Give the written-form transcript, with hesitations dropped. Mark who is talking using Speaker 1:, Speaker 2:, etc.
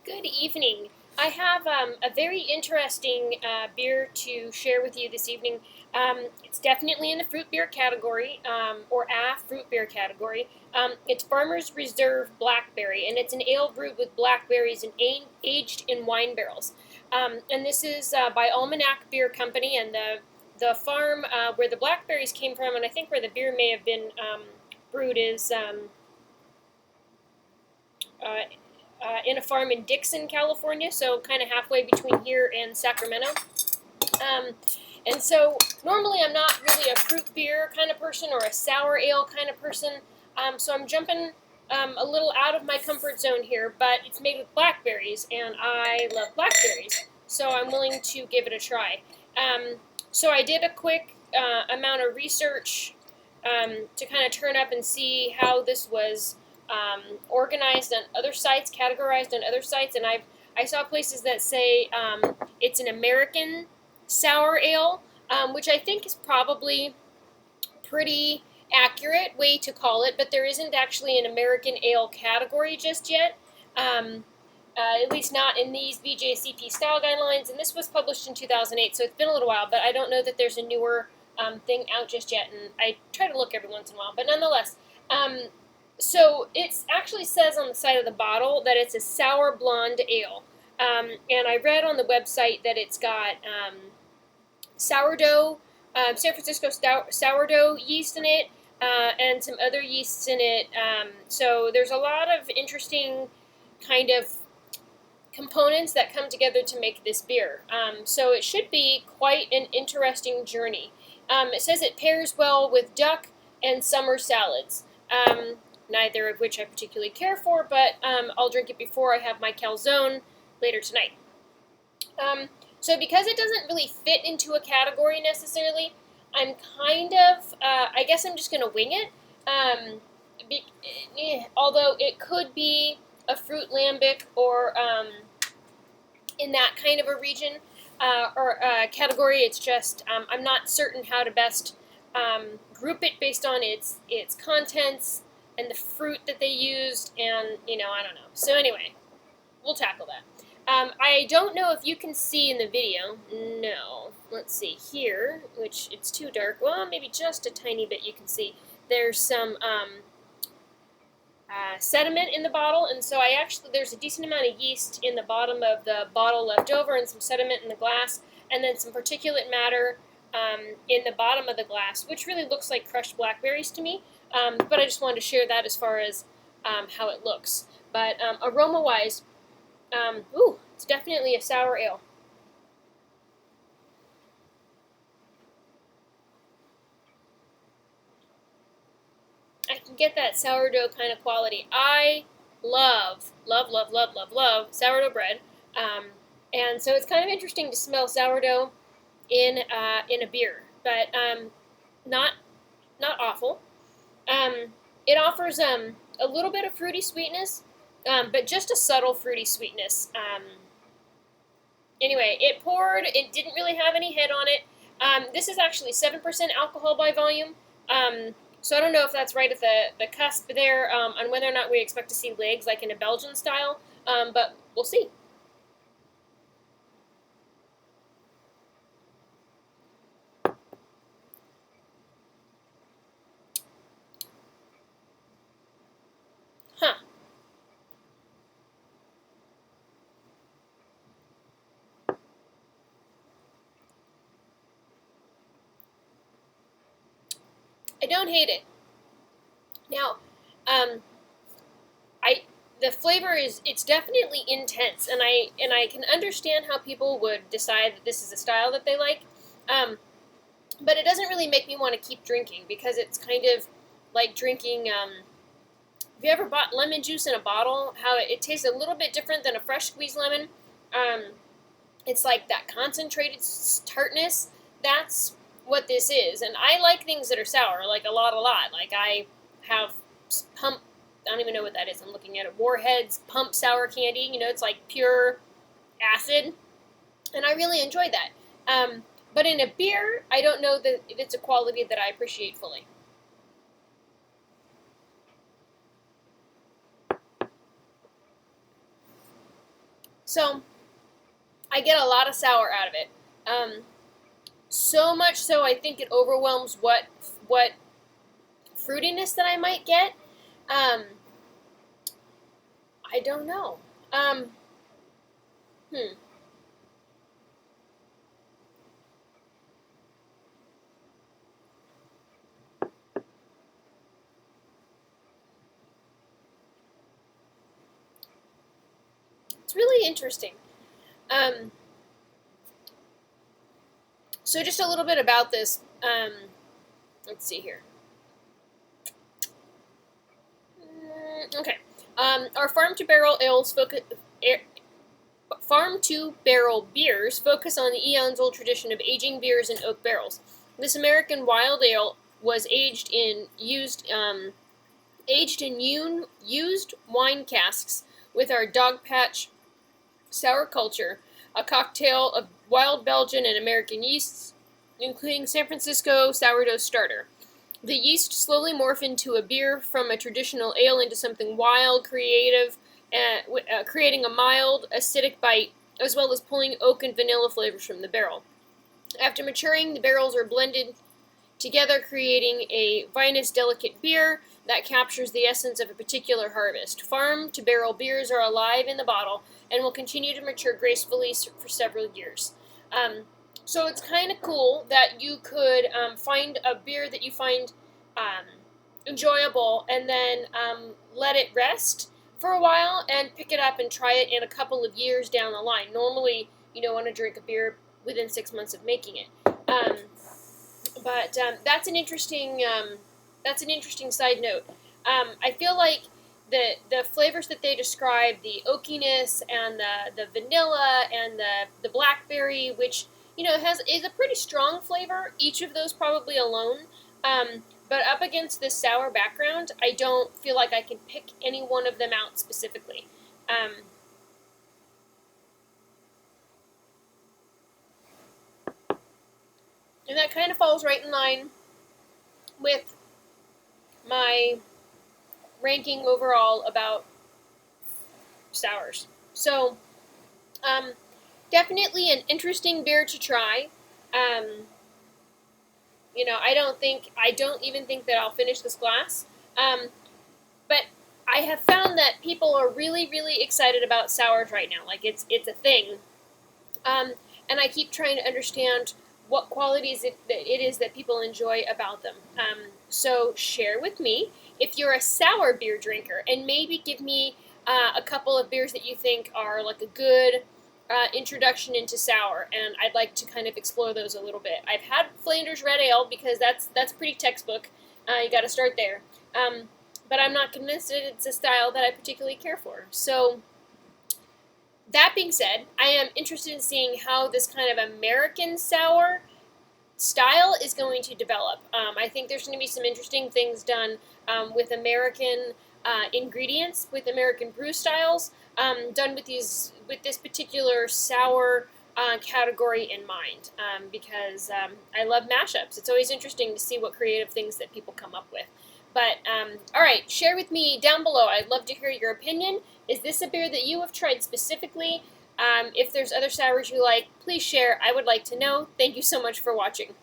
Speaker 1: Good evening. I have a very interesting beer to share with you this evening. It's definitely in the fruit beer category, or a fruit beer category. It's Farmer's Reserve Blackberry, and it's an ale brewed with blackberries and aged in wine barrels. And this is by Almanac Beer Company, and the farm where the blackberries came from, and I think where the beer may have been brewed is uh, in a farm in Dixon, California, so kind of halfway between here and Sacramento. Um, and so normally I'm not really a fruit beer kind of person or a sour ale kind of person, so I'm jumping a little out of my comfort zone here, but it's made with blackberries, and I love blackberries, so I'm willing to give it a try. So I did a quick amount of research to kind of turn up and see how this was organized on other sites, categorized on other sites, and I saw places that say it's an American sour ale, which I think is probably pretty accurate way to call it, but there isn't actually an American ale category just yet. At least not in these BJCP style guidelines, and this was published in 2008, so it's been a little while, but I don't know that there's a newer thing out just yet, and I try to look every once in a while, but nonetheless. So it actually says on the side of the bottle that it's a sour blonde ale. And I read on the website that it's got sourdough, San Francisco sourdough yeast in it, and some other yeasts in it. So there's a lot of interesting kind of components that come together to make this beer. So it should be quite an interesting journey. It says it pairs well with duck and summer salads. Neither of which I particularly care for, but I'll drink it before I have my calzone later tonight. So because it doesn't really fit into a category necessarily, I'm kind of, I guess I'm just going to wing it. Although it could be a fruit lambic or in that kind of a region or category. It's just, I'm not certain how to best group it based on its contents and the fruit that they used, and, I don't know. So anyway, we'll tackle that. I don't know if you can see in the video. No. Let's see here, which it's too dark. Well, maybe just a tiny bit you can see. There's some sediment in the bottle, and so there's a decent amount of yeast in the bottom of the bottle left over, and some sediment in the glass, and then some particulate matter in the bottom of the glass, which really looks like crushed blackberries to me. But I just wanted to share that as far as how it looks. But aroma-wise, it's definitely a sour ale. I can get that sourdough kind of quality. I love sourdough bread. And so it's kind of interesting to smell sourdough in a beer, but not awful. It offers a little bit of fruity sweetness, but just a subtle fruity sweetness. Anyway, it poured. It didn't really have any head on it. This is actually 7% alcohol by volume. So I don't know if that's right at the cusp there on whether or not we expect to see legs like in a Belgian style, but we'll see. Huh. I don't hate it. Now, the flavor it's definitely intense, and I can understand how people would decide that this is a style that they like, but it doesn't really make me want to keep drinking because it's kind of like drinking. Have you ever bought lemon juice in a bottle? How it tastes a little bit different than a fresh squeezed lemon. It's like that concentrated tartness. That's what this is, and I like things that are sour, like a lot. Like I have pump. I don't even know what that is. I'm looking at it. Warhead's pump sour candy. It's like pure acid, and I really enjoy that. But in a beer, I don't know that it's a quality that I appreciate fully. So I get a lot of sour out of it. So much so I think it overwhelms what fruitiness that I might get. Um, I don't know. Um, hmm. It's really interesting. Um, so just a little bit about this. Let's see here. Okay. Our farm to barrel ales focus. Farm to barrel beers focus on the eons old tradition of aging beers in oak barrels. This American wild ale was aged in used wine casks with our dog patch sour culture, a cocktail of wild Belgian and American yeasts, including San Francisco sourdough starter. The yeast slowly morph into a beer from a traditional ale into something wild, creative, creating a mild, acidic bite, as well as pulling oak and vanilla flavors from the barrel. After maturing, the barrels are blended together, creating a vinous, delicate beer that captures the essence of a particular harvest. Farm to barrel beers are alive in the bottle and will continue to mature gracefully for several years. So it's kind of cool that you could find a beer that you find um, enjoyable and then let it rest for a while and pick it up and try it in a couple of years down the line. Normally, you don't want to drink a beer within 6 months of making it. But that's an interesting side note. I feel like the flavors that they describe, the oakiness and the vanilla and the blackberry, which is a pretty strong flavor. Each of those probably alone, but up against this sour background, I don't feel like I can pick any one of them out specifically. Um, and that kind of falls right in line with my ranking overall about sours. So, um, definitely an interesting beer to try. Um, I don't even think that I'll finish this glass. But I have found that people are really, really excited about sours right now. Like it's a thing. Um, and I keep trying to understand what qualities it is that people enjoy about them. So share with me if you're a sour beer drinker, and maybe give me a couple of beers that you think are like a good introduction into sour, and I'd like to kind of explore those a little bit. I've had Flanders Red Ale because that's pretty textbook. You got to start there. But I'm not convinced that it's a style that I particularly care for. So that being said, I am interested in seeing how this kind of American sour style is going to develop. I think there's going to be some interesting things done with American ingredients, with American brew styles, done with this particular sour category in mind. Because I love mashups. It's always interesting to see what creative things that people come up with. But, all right, share with me down below. I'd love to hear your opinion. Is this a beer that you have tried specifically? If there's other sours you like, please share. I would like to know. Thank you so much for watching.